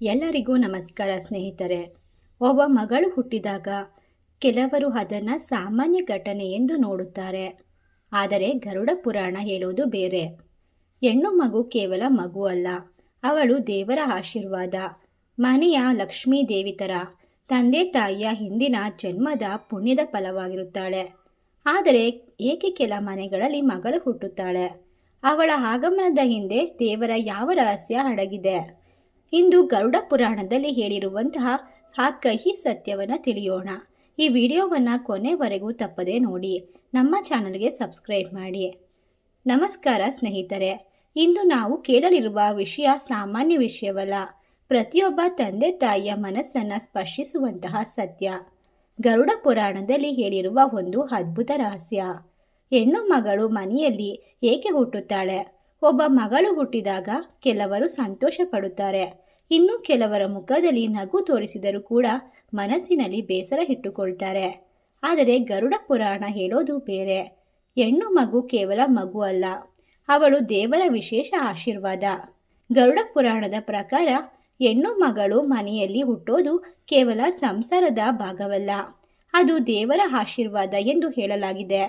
ಎಲ್ಲರಿಗೂ ನಮಸ್ಕಾರ ಸ್ನೇಹಿತರೆ. ಒಬ್ಬ ಮಗಳು ಹುಟ್ಟಿದಾಗ ಕೆಲವರು ಅದನ್ನು ಸಾಮಾನ್ಯ ಘಟನೆ ಎಂದು ನೋಡುತ್ತಾರೆ. ಆದರೆ ಗರುಡ ಪುರಾಣ ಹೇಳುವುದು ಬೇರೆ. ಹೆಣ್ಣು ಮಗು ಕೇವಲ ಮಗು ಅಲ್ಲ, ಅವಳು ದೇವರ ಆಶೀರ್ವಾದ, ಮನೆಯ ಲಕ್ಷ್ಮೀ ದೇವಿ ಥರ, ತಂದೆ ತಾಯಿಯ ಹಿಂದಿನ ಜನ್ಮದ ಪುಣ್ಯದ ಫಲವಾಗಿರುತ್ತಾಳೆ. ಆದರೆ ಏಕೆ ಕೆಲ ಮನೆಗಳಲ್ಲಿ ಮಗಳು ಹುಟ್ಟುತ್ತಾಳೆ? ಅವಳ ಆಗಮನದ ಹಿಂದೆ ದೇವರ ಯಾವ ರಹಸ್ಯ ಅಡಗಿದೆ? ಇಂದು ಗರುಡ ಪುರಾಣದಲ್ಲಿ ಹೇಳಿರುವಂತಹ ಆ ಕಹಿ ಸತ್ಯವನ್ನು ತಿಳಿಯೋಣ. ಈ ವಿಡಿಯೋವನ್ನು ಕೊನೆವರೆಗೂ ತಪ್ಪದೆ ನೋಡಿ. ನಮ್ಮ ಚಾನಲ್ಗೆ ಸಬ್ಸ್ಕ್ರೈಬ್ ಮಾಡಿ. ನಮಸ್ಕಾರ ಸ್ನೇಹಿತರೆ. ಇಂದು ನಾವು ಕೇಳಲಿರುವ ವಿಷಯ ಸಾಮಾನ್ಯ ವಿಷಯವಲ್ಲ. ಪ್ರತಿಯೊಬ್ಬ ತಂದೆ ತಾಯಿಯ ಮನಸ್ಸನ್ನು ಸ್ಪರ್ಶಿಸುವಂತಹ ಸತ್ಯ. ಗರುಡ ಪುರಾಣದಲ್ಲಿ ಹೇಳಿರುವ ಒಂದು ಅದ್ಭುತ ರಹಸ್ಯ. ಹೆಣ್ಣು ಮಗಳು ಮನೆಯಲ್ಲಿ ಏಕೆ ಹುಟ್ಟುತ್ತಾಳೆ? ಒಬ್ಬ ಮಗಳು ಹುಟ್ಟಿದಾಗ ಕೆಲವರು ಸಂತೋಷ ಪಡುತ್ತಾರೆ. ಇನ್ನು ಕೆಲವರ ಮುಖದಲ್ಲಿ ನಗು ತೋರಿಸಿದರೂ ಕೂಡ ಮನಸ್ಸಿನಲ್ಲಿ ಬೇಸರ ಇಟ್ಟುಕೊಳ್ತಾರೆ. ಆದರೆ ಗರುಡ ಪುರಾಣ ಹೇಳೋದು ಬೇರೆ. ಹೆಣ್ಣು ಮಗು ಕೇವಲ ಮಗು ಅಲ್ಲ, ಅವಳು ದೇವರ ವಿಶೇಷ ಆಶೀರ್ವಾದ. ಗರುಡ ಪುರಾಣದ ಪ್ರಕಾರ ಹೆಣ್ಣು ಮಗಳು ಮನೆಯಲ್ಲಿ ಹುಟ್ಟೋದು ಕೇವಲ ಸಂಸಾರದ ಭಾಗವಲ್ಲ, ಅದು ದೇವರ ಆಶೀರ್ವಾದ ಎಂದು ಹೇಳಲಾಗಿದೆ.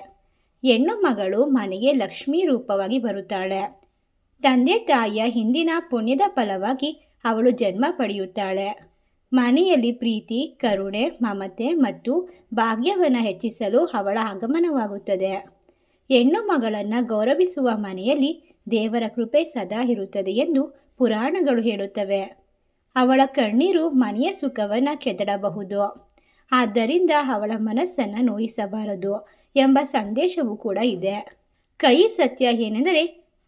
ಹೆಣ್ಣು ಮಗಳು ಮನೆಗೆ ಲಕ್ಷ್ಮೀ ರೂಪವಾಗಿ ಬರುತ್ತಾಳೆ. ತಂದೆ ತಾಯಿಯ ಹಿಂದಿನ ಪುಣ್ಯದ ಫಲವಾಗಿ ಅವಳು ಜನ್ಮ ಪಡೆಯುತ್ತಾಳೆ. ಮನೆಯಲ್ಲಿ ಪ್ರೀತಿ, ಕರುಣೆ, ಮಮತೆ ಮತ್ತು ಭಾಗ್ಯವನ್ನು ಹೆಚ್ಚಿಸಲು ಅವಳ ಆಗಮನವಾಗುತ್ತದೆ. ಹೆಣ್ಣು ಮಗಳನ್ನು ಗೌರವಿಸುವ ಮನೆಯಲ್ಲಿ ದೇವರ ಕೃಪೆ ಸದಾ ಇರುತ್ತದೆ ಎಂದು ಪುರಾಣಗಳು ಹೇಳುತ್ತವೆ. ಅವಳ ಕಣ್ಣೀರು ಮನೆಯ ಸುಖವನ್ನು ಕೆದಡಬಹುದು, ಆದ್ದರಿಂದ ಅವಳ ಮನಸ್ಸನ್ನು ನೋಯಿಸಬಾರದು ಎಂಬ ಸಂದೇಶವೂ ಕೂಡ ಇದೆ. ಕಹಿ ಸತ್ಯ ಏನೆಂದರೆ,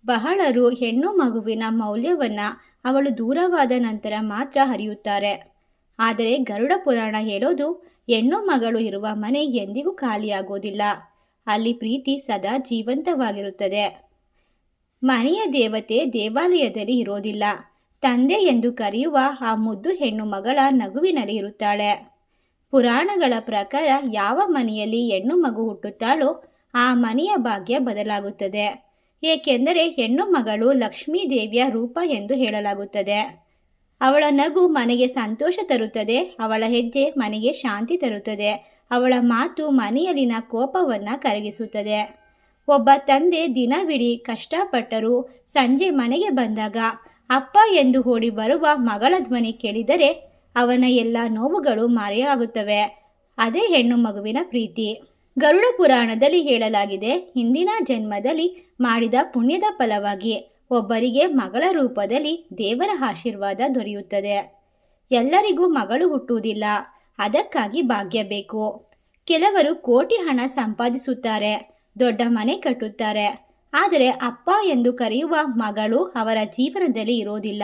ಬಹಳರು ಹೆಣ್ಣು ಮಗುವಿನ ಮೌಲ್ಯವನ್ನು ಅವಳು ದೂರವಾದ ನಂತರ ಮಾತ್ರ ಅರಿಯುತ್ತಾರೆ. ಆದರೆ ಗರುಡ ಪುರಾಣ ಹೇಳೋದು, ಹೆಣ್ಣು ಮಗಳು ಇರುವ ಮನೆ ಎಂದಿಗೂ ಖಾಲಿಯಾಗೋದಿಲ್ಲ, ಅಲ್ಲಿ ಪ್ರೀತಿ ಸದಾ ಜೀವಂತವಾಗಿರುತ್ತದೆ. ಮನೆಯ ದೇವತೆ ದೇವಾಲಯದಲ್ಲಿ ಇರೋದಿಲ್ಲ, ತಂದೆ ಎಂದು ಕರೆಯುವ ಆ ಮುದ್ದು ಹೆಣ್ಣು ಮಗಳ ನಗುವಿನಲ್ಲಿ ಇರುತ್ತಾಳೆ. ಪುರಾಣಗಳ ಪ್ರಕಾರ ಯಾವ ಮನೆಯಲ್ಲಿ ಹೆಣ್ಣು ಮಗು ಹುಟ್ಟುತ್ತಾಳೋ ಆ ಮನೆಯ ಭಾಗ್ಯ ಬದಲಾಗುತ್ತದೆ. ಏಕೆಂದರೆ ಹೆಣ್ಣು ಮಗಳು ಲಕ್ಷ್ಮೀ ದೇವಿಯ ರೂಪ ಎಂದು ಹೇಳಲಾಗುತ್ತದೆ. ಅವಳ ನಗು ಮನೆಗೆ ಸಂತೋಷ ತರುತ್ತದೆ, ಅವಳ ಹೆಜ್ಜೆ ಮನೆಗೆ ಶಾಂತಿ ತರುತ್ತದೆ, ಅವಳ ಮಾತು ಮನೆಯಲ್ಲಿನ ಕೋಪವನ್ನು ಕರಗಿಸುತ್ತದೆ. ಒಬ್ಬ ತಂದೆ ದಿನವಿಡೀ ಕಷ್ಟಪಟ್ಟರೂ ಸಂಜೆ ಮನೆಗೆ ಬಂದಾಗ ಅಪ್ಪ ಎಂದು ಓಡಿ ಬರುವ ಮಗಳ ಧ್ವನಿ ಕೇಳಿದರೆ ಅವನ ಎಲ್ಲ ನೋವುಗಳು ಮರೆಯಾಗುತ್ತವೆ. ಅದೇ ಹೆಣ್ಣು ಮಗುವಿನ ಪ್ರೀತಿ. ಗರುಡ ಪುರಾಣದಲ್ಲಿ ಹೇಳಲಾಗಿದೆ, ಹಿಂದಿನ ಜನ್ಮದಲ್ಲಿ ಮಾಡಿದ ಪುಣ್ಯದ ಫಲವಾಗಿ ಒಬ್ಬರಿಗೆ ಮಗಳ ರೂಪದಲ್ಲಿ ದೇವರ ಆಶೀರ್ವಾದ ದೊರೆಯುತ್ತದೆ. ಎಲ್ಲರಿಗೂ ಮಗಳು ಹುಟ್ಟುವುದಿಲ್ಲ, ಅದಕ್ಕಾಗಿ ಭಾಗ್ಯ ಬೇಕು. ಕೆಲವರು ಕೋಟಿ ಹಣ ಸಂಪಾದಿಸುತ್ತಾರೆ, ದೊಡ್ಡ ಮನೆ ಕಟ್ಟುತ್ತಾರೆ, ಆದರೆ ಅಪ್ಪ ಎಂದು ಕರೆಯುವ ಮಗಳು ಅವರ ಜೀವನದಲ್ಲಿ ಇರೋದಿಲ್ಲ.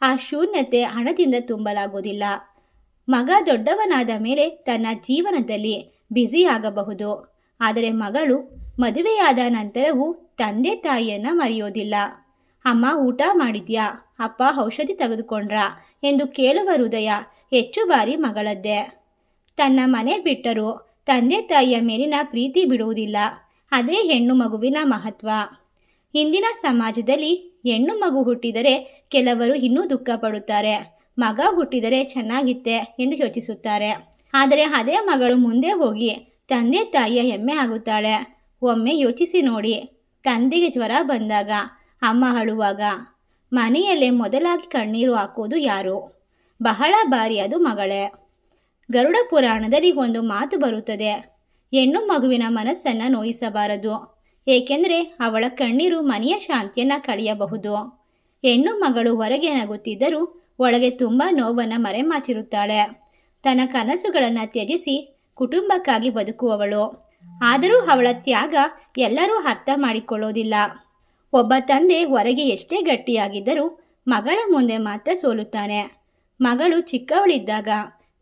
ಆ ಶೂನ್ಯತೆ ಹಣದಿಂದ ತುಂಬಲಾಗುವುದಿಲ್ಲ. ಮಗ ದೊಡ್ಡವನಾದ ಮೇಲೆ ತನ್ನ ಜೀವನದಲ್ಲಿ ಬ್ಯುಸಿ ಆಗಬಹುದು, ಆದರೆ ಮಗಳು ಮದುವೆಯಾದ ನಂತರವೂ ತಂದೆ ತಾಯಿಯನ್ನು ಮರೆಯೋದಿಲ್ಲ. ಅಮ್ಮ ಊಟ ಮಾಡಿದ್ಯಾ, ಅಪ್ಪ ಔಷಧಿ ತೆಗೆದುಕೊಂಡ್ರಾ ಎಂದು ಕೇಳುವ ಹೃದಯ ಹೆಚ್ಚು ಬಾರಿ ಮಗಳದ್ದೇ. ತನ್ನ ಮನೆ ಬಿಟ್ಟರೂ ತಂದೆ ತಾಯಿಯ ಮೇಲಿನ ಪ್ರೀತಿ ಬಿಡುವುದಿಲ್ಲ. ಅದೇ ಹೆಣ್ಣು ಮಗುವಿನ ಮಹತ್ವ. ಇಂದಿನ ಸಮಾಜದಲ್ಲಿ ಹೆಣ್ಣು ಮಗು ಹುಟ್ಟಿದರೆ ಕೆಲವರು ಇನ್ನೂ ದುಃಖ ಪಡುತ್ತಾರೆ. ಮಗ ಹುಟ್ಟಿದರೆ ಚೆನ್ನಾಗಿತ್ತೆ ಎಂದು ಯೋಚಿಸುತ್ತಾರೆ. ಆದರೆ ಅದೇ ಮಗಳು ಮುಂದೆ ಹೋಗಿ ತಂದೆ ತಾಯಿಯ ಹೆಮ್ಮೆ ಆಗುತ್ತಾಳೆ. ಒಮ್ಮೆ ಯೋಚಿಸಿ ನೋಡಿ, ತಂದೆಗೆ ಜ್ವರ ಬಂದಾಗ, ಅಮ್ಮ ಅಳುವಾಗ ಮನೆಯಲ್ಲೇ ಮೊದಲಾಗಿ ಕಣ್ಣೀರು ಹಾಕೋದು ಯಾರು? ಬಹಳ ಬಾರಿ ಅದು ಮಗಳೇ. ಗರುಡ ಪುರಾಣದಲ್ಲಿ ಒಂದು ಮಾತು ಬರುತ್ತದೆ, ಹೆಣ್ಣು ಮಗುವಿನ ಮನಸ್ಸನ್ನು ನೋಯಿಸಬಾರದು, ಏಕೆಂದರೆ ಅವಳ ಕಣ್ಣೀರು ಮನೆಯ ಶಾಂತಿಯನ್ನು ಕಳೆಯಬಹುದು. ಹೆಣ್ಣು ಮಗಳು ಹೊರಗೆ ನಗುತ್ತಿದ್ದರೂ ಒಳಗೆ ತುಂಬ ನೋವನ್ನು ಮರೆಮಾಚಿರುತ್ತಾಳೆ. ತನ್ನ ಕನಸುಗಳನ್ನು ತ್ಯಜಿಸಿ ಕುಟುಂಬಕ್ಕಾಗಿ ಬದುಕುವವಳು. ಆದರೂ ಅವಳ ತ್ಯಾಗ ಎಲ್ಲರೂ ಅರ್ಥ ಮಾಡಿಕೊಳ್ಳೋದಿಲ್ಲ. ಒಬ್ಬ ತಂದೆ ಹೊರಗೆ ಎಷ್ಟೇ ಗಟ್ಟಿಯಾಗಿದ್ದರೂ ಮಗಳ ಮುಂದೆ ಮಾತ್ರ ಸೋಲುತ್ತಾನೆ. ಮಗಳು ಚಿಕ್ಕವಳಿದ್ದಾಗ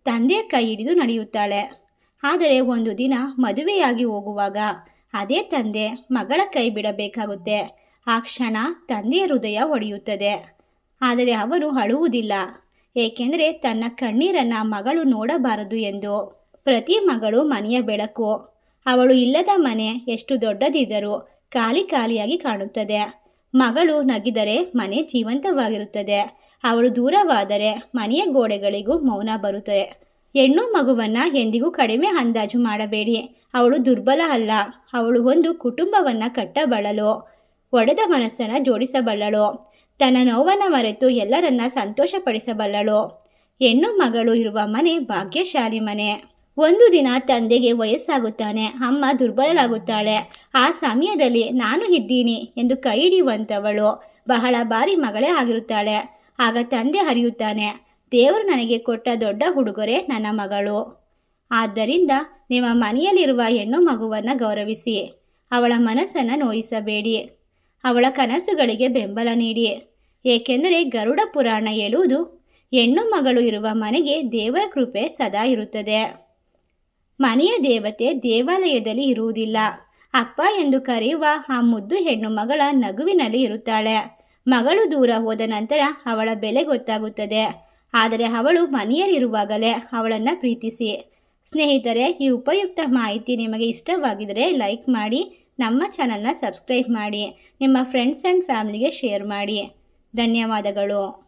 ತಂದೆಯ ಕೈ ಹಿಡಿದು ನಡೆಯುತ್ತಾಳೆ, ಆದರೆ ಒಂದು ದಿನ ಮದುವೆಯಾಗಿ ಹೋಗುವಾಗ ಅದೇ ತಂದೆ ಮಗಳ ಕೈ ಬಿಡಬೇಕಾಗುತ್ತೆ. ಆ ಕ್ಷಣ ತಂದೆಯ ಹೃದಯ ಒಡೆಯುತ್ತದೆ, ಆದರೆ ಅವನು ಅಳುವುದಿಲ್ಲ, ಏಕೆಂದರೆ ತನ್ನ ಕಣ್ಣೀರನ್ನು ಮಗಳು ನೋಡಬಾರದು ಎಂದು. ಪ್ರತಿ ಮಗಳು ಮನೆಯ ಬೆಳಕು. ಅವಳು ಇಲ್ಲದ ಮನೆ ಎಷ್ಟು ದೊಡ್ಡದಿದ್ದರೂ ಖಾಲಿಯಾಗಿ ಕಾಣುತ್ತದೆ. ಮಗಳು ನಗಿದರೆ ಮನೆ ಜೀವಂತವಾಗಿರುತ್ತದೆ. ಅವಳು ದೂರವಾದರೆ ಮನೆಯ ಗೋಡೆಗಳಿಗೂ ಮೌನ ಬರುತ್ತದೆ. ಹೆಣ್ಣು ಮಗುವನ್ನು ಎಂದಿಗೂ ಕಡಿಮೆ ಅಂದಾಜು ಮಾಡಬೇಡಿ. ಅವಳು ದುರ್ಬಲ ಅಲ್ಲ. ಅವಳು ಒಂದು ಕುಟುಂಬವನ್ನು ಕಟ್ಟಬಲ್ಲಳು, ಒಡೆದ ಮನಸ್ಸನ್ನು ಜೋಡಿಸಬಲ್ಲಳು, ತನ್ನ ನೋವನ್ನು ಮರೆತು ಎಲ್ಲರನ್ನ ಸಂತೋಷಪಡಿಸಬಲ್ಲಳು. ಹೆಣ್ಣು ಮಗಳು ಇರುವ ಮನೆ ಭಾಗ್ಯಶಾಲಿ ಮನೆ. ಒಂದು ದಿನ ತಂದೆಗೆ ವಯಸ್ಸಾಗುತ್ತಾನೆ, ಅಮ್ಮ ದುರ್ಬಲಳಾಗುತ್ತಾಳೆ. ಆ ಸಮಯದಲ್ಲಿ ನಾನು ಇದ್ದೀನಿ ಎಂದು ಕೈ ಹಿಡಿಯುವಂಥವಳು ಬಹಳ ಬಾರಿ ಮಗಳೇ ಆಗಿರುತ್ತಾಳೆ. ಆಗ ತಂದೆ ಹರಿಯುತ್ತಾನೆ, ದೇವರು ನನಗೆ ಕೊಟ್ಟ ದೊಡ್ಡ ಉಡುಗೊರೆ ನನ್ನ ಮಗಳು. ಆದ್ದರಿಂದ ನಿಮ್ಮ ಮನೆಯಲ್ಲಿರುವ ಹೆಣ್ಣು ಮಗುವನ್ನು ಗೌರವಿಸಿ, ಅವಳ ಮನಸ್ಸನ್ನು ನೋಯಿಸಬೇಡಿ, ಅವಳ ಕನಸುಗಳಿಗೆ ಬೆಂಬಲ ನೀಡಿ. ಏಕೆಂದರೆ ಗರುಡ ಪುರಾಣ ಹೇಳುವುದು, ಹೆಣ್ಣು ಮಗಳು ಇರುವ ಮನೆಗೆ ದೇವರ ಕೃಪೆ ಸದಾ ಇರುತ್ತದೆ. ಮನೆಯ ದೇವತೆ ದೇವಾಲಯದಲ್ಲಿ ಇರುವುದಿಲ್ಲ. ಅಪ್ಪ ಎಂದು ಕರೆಯುವ ಆ ಮುದ್ದು ಹೆಣ್ಣು ಮಗಳ ನಗುವಿನಲ್ಲಿ ಇರುತ್ತಾಳೆ. ಮಗಳು ದೂರ ಹೋದ ನಂತರ ಅವಳ ಬೆಲೆ ಗೊತ್ತಾಗುತ್ತದೆ. ಆದರೆ ಅವಳು ಮನೆಯಲ್ಲಿರುವಾಗಲೇ ಅವಳನ್ನು ಪ್ರೀತಿಸಿ. ಸ್ನೇಹಿತರೆ, ಈ ಉಪಯುಕ್ತ ಮಾಹಿತಿ ನಿಮಗೆ ಇಷ್ಟವಾಗಿದ್ದರೆ ಲೈಕ್ ಮಾಡಿ, ನಮ್ಮ ಚಾನಲ್ನ ಸಬ್ಸ್ಕ್ರೈಬ್ ಮಾಡಿ, ನಿಮ್ಮ ಫ್ರೆಂಡ್ಸ್ ಆ್ಯಂಡ್ ಫ್ಯಾಮಿಲಿಗೆ ಶೇರ್ ಮಾಡಿ. ಧನ್ಯವಾದಗಳು.